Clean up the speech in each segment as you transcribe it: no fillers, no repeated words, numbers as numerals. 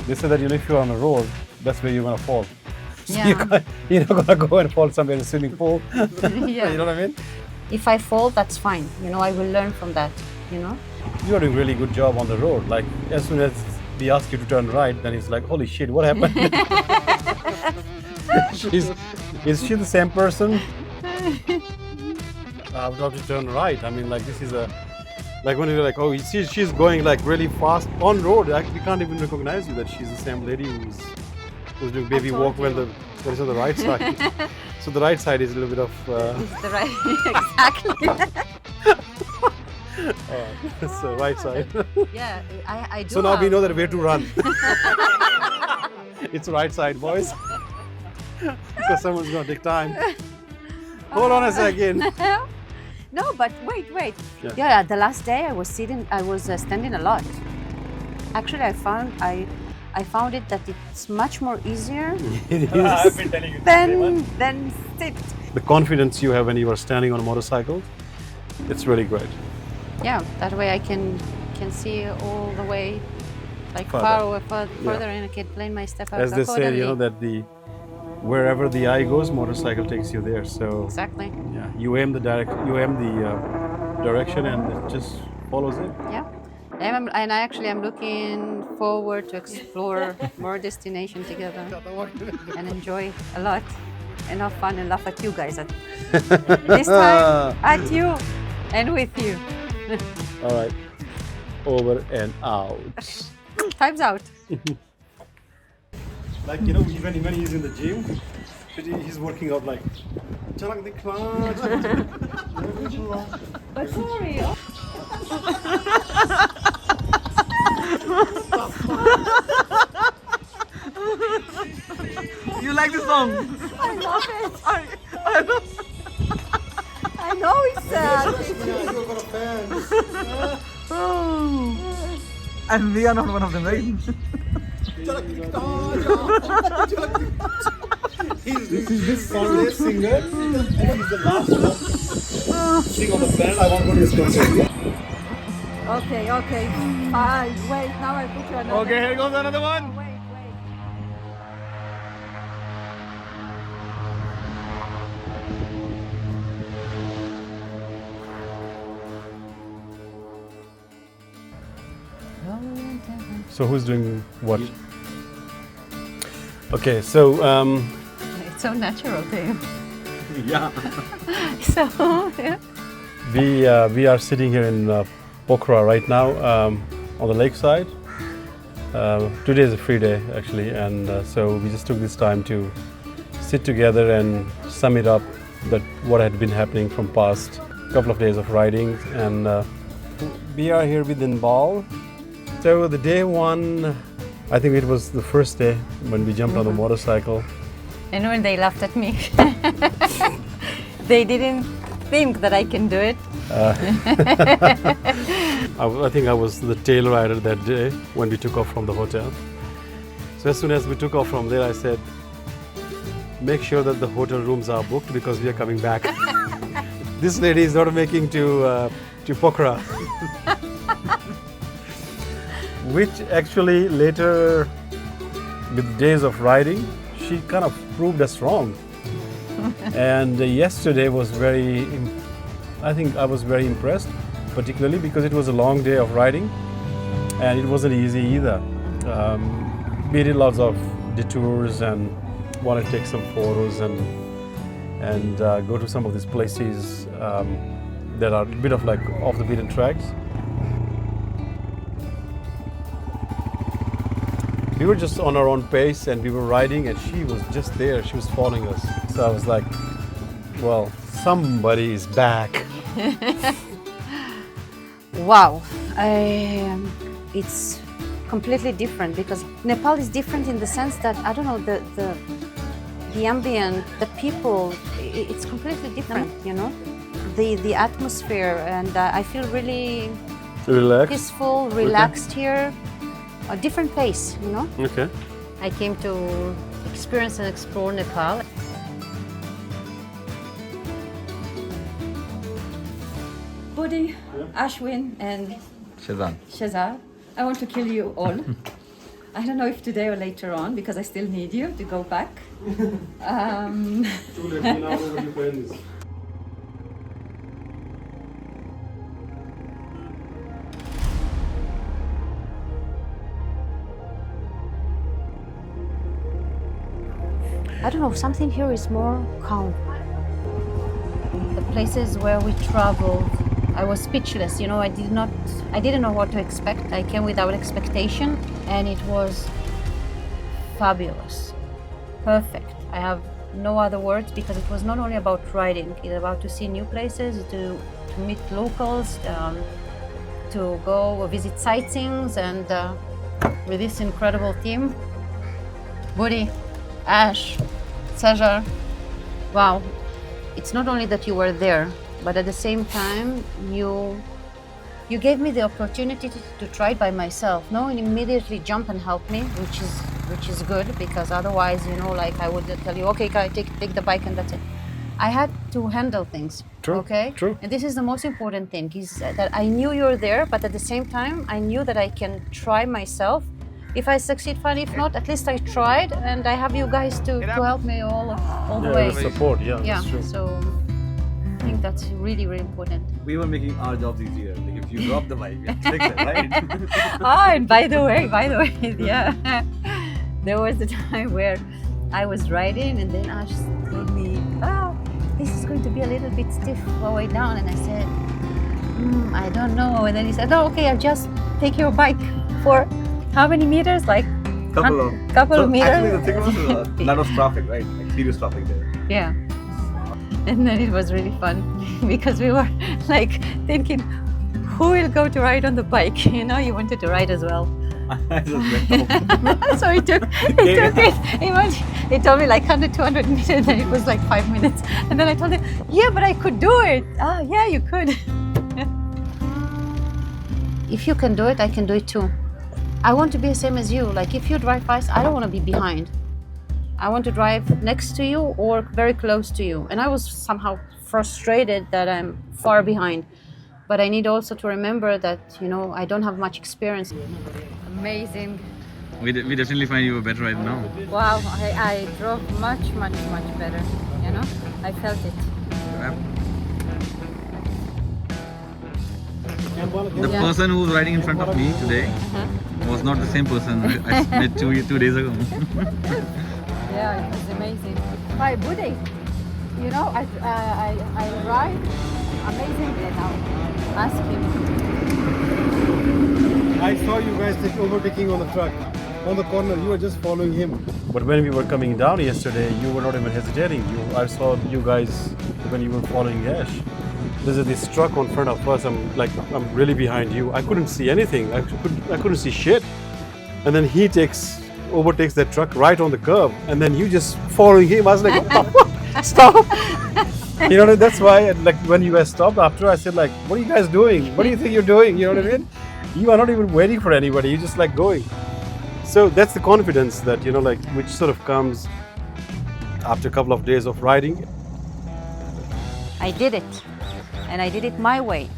They say that if you're on a road, that's where you're gonna fall. So Yeah. you're not gonna go and fall somewhere in a swimming pool. Yeah. You know what I mean? If I fall, that's fine. I will learn from that, You're doing a really good job on the road. Like as soon as we ask you to turn right, then it's like, holy shit, what happened? Is she the same person? I would have to turn right. I mean, like this is like when you're like, oh, she's going like really fast on road. Like, we can't even recognize you that she's the same lady who's doing baby told walk when you. when it's on the right side. So the right side is a little bit of. It's the right, exactly. So right side. Yeah, I do. So now we have- know that where to run. It's right side, boys. Because someone's gonna take time. Hold on a second. No, but wait. Yeah. Yeah, the last day I was standing a lot. Actually, I found it that it's much more easier It I've is. been telling you. than sit. The confidence you have when you are standing on a motorcycle, it's really great. Yeah, that way I can see all the way, like Further. far away, further, and I can plan my step out As they say, accordingly. that wherever the eye goes, motorcycle takes you there. So Exactly. yeah, you aim the direction, and it just follows it. Yeah. And I actually am looking forward to explore more destinations together and enjoy a lot and have fun and laugh at you guys. This time at you and with you. All right, over and out. Time's out. Like even when he's in the gym, he's working out like. But sorry. You like this song? I love it. I know. I know it's And we are not one of them, right? This singer, and he's the last one sing on the band. I want to go to his concert. Okay. Fine. Wait, now I put you another. Okay, here goes another one. Wait. So who's doing what? Okay, so It's so natural to you. yeah, So, yeah. we are sitting here in Pokhara right now on the lakeside. Today is a free day actually, and so we just took this time to sit together and sum it up that what had been happening from past couple of days of riding, and we are here with Inbal. So the day one, I think it was the first day when we jumped on the motorcycle. And when they laughed at me, they didn't think that I can do it. I think I was the tail rider that day when we took off from the hotel. So as soon as we took off from there, I said, make sure that the hotel rooms are booked because we are coming back. This lady is not making to Pokhara. Which actually later, with days of riding, she kind of proved us wrong. And yesterday was I think I was very impressed, particularly because it was a long day of riding and it wasn't easy either. We did lots of detours and wanted to take some photos and go to some of these places that are a bit of like off the beaten tracks. We were just on our own pace and we were riding and she was just there, she was following us. So I was like, well, somebody is back. Wow, it's completely different because Nepal is different in the sense that I don't know the ambient, the people, it's completely different. The atmosphere, and I feel really Relax. peaceful, relaxed here. A different pace, Okay. I came to experience and explore Nepal. Bodhi, Ashwin, and Shazan. Shazad, I want to kill you all. I don't know if today or later on, because I still need you to go back. I don't know, something here is more calm. The places where we traveled, I was speechless. You know, I didn't know what to expect. I came without expectation, and it was fabulous, perfect. I have no other words, because it was not only about riding, it's about to see new places, to meet locals, to go visit sightseeings, and with this incredible team, Budi, Ash, Sajar, wow. It's not only that you were there, but at the same time, you gave me the opportunity to try it by myself. No one immediately jump and help me, which is good, because otherwise, you know, like I would tell you, okay, Kai, take the bike and that's it. I had to handle things. True. Okay. True. And this is the most important thing: is that I knew you're there, but at the same time, I knew that I can try myself. If I succeed, fine. If not, at least I tried, and I have you guys to help me all the way. The support, yeah, Yeah. that's true. So I think that's really, really important. We were making our jobs easier. Like if you drop the bike, we have to fix it, right? And by the way, yeah, there was a time where I was riding, and then Ash told me, this is going to be a little bit stiff all the way down, and I said, I don't know. And then he said, okay, I'll just take your bike for how many meters? Like couple of meters. Actually, the thing was that was traffic, right? Like serious traffic there. Yeah. And then it was really fun because we were like thinking, who will go to ride on the bike? You know, you wanted to ride as well. I just went home. So he took it. He told me like 100, 200 meters, and then it was like 5 minutes. And then I told him, yeah, but I could do it. Yeah, you could. If you can do it, I can do it too. I want to be the same as you. Like if you drive fast, I don't want to be behind. I want to drive next to you or very close to you. And I was somehow frustrated that I'm far behind. But I need also to remember that, you know, I don't have much experience. Amazing. We definitely find you a better right now. Wow, I drove much better, you know? I felt it. The person who was riding in front of me today was not the same person I met 2 days ago. Yeah, it was amazing. Hi, Budi. You know, I ride amazingly now. Ask him. I saw you guys overtaking on the truck. On the corner, you were just following him. But when we were coming down yesterday, you were not even hesitating. I saw you guys when you were following Ash. There's this truck in front of us. I'm really behind you. I couldn't see anything. I couldn't see shit. And then he overtakes that truck right on the curb, and then you just following him. I was like, stop! You know, that's why, like, when you guys stopped after, I said, like, what are you guys doing? What do you think you're doing? You know what I mean? You are not even waiting for anybody. You're just like going. So that's the confidence that, you know, like, which sort of comes after a couple of days of riding. I did it, and I did it my way.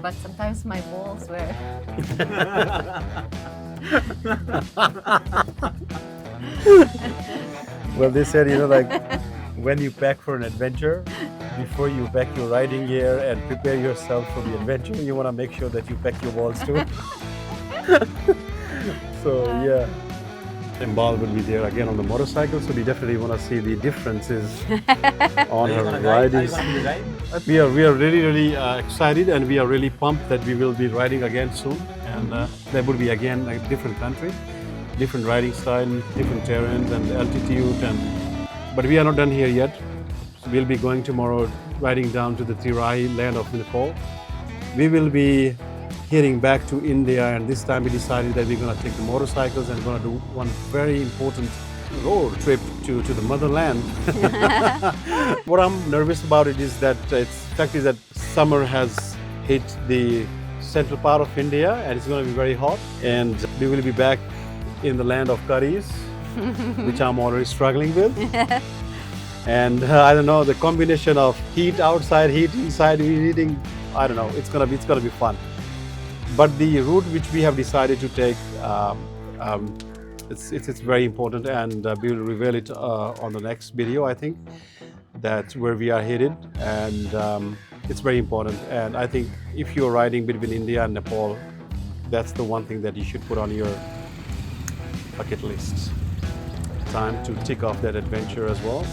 But sometimes my balls were. Well, they said, you know, like, when you pack for an adventure, before you pack your riding gear and prepare yourself for the adventure, you want to make sure that you pack your balls too. So, yeah. Inbal will be there again on the motorcycle, so we definitely want to see the differences on her riding. We are really excited, and we are really pumped that we will be riding again soon. And there will be again a different country, different riding style, different terrains and altitude. But we are not done here yet. So we'll be going tomorrow, riding down to the Tirahi land of Nepal. We will be heading back to India, and this time we decided that we're going to take the motorcycles and going to do one very important road trip to the motherland. What I'm nervous about it is that the fact is that summer has hit the central part of India, and it's going to be very hot, and we will be back in the land of curries, which I'm already struggling with. And I don't know, the combination of heat outside, heat inside, eating, I don't know, it's gonna be fun. But the route which we have decided to take it's very important, and we will reveal it on the next video. I think that's where we are headed, and it's very important. And I think if you're riding between India and Nepal, that's the one thing that you should put on your bucket list. Time to tick off that adventure as well.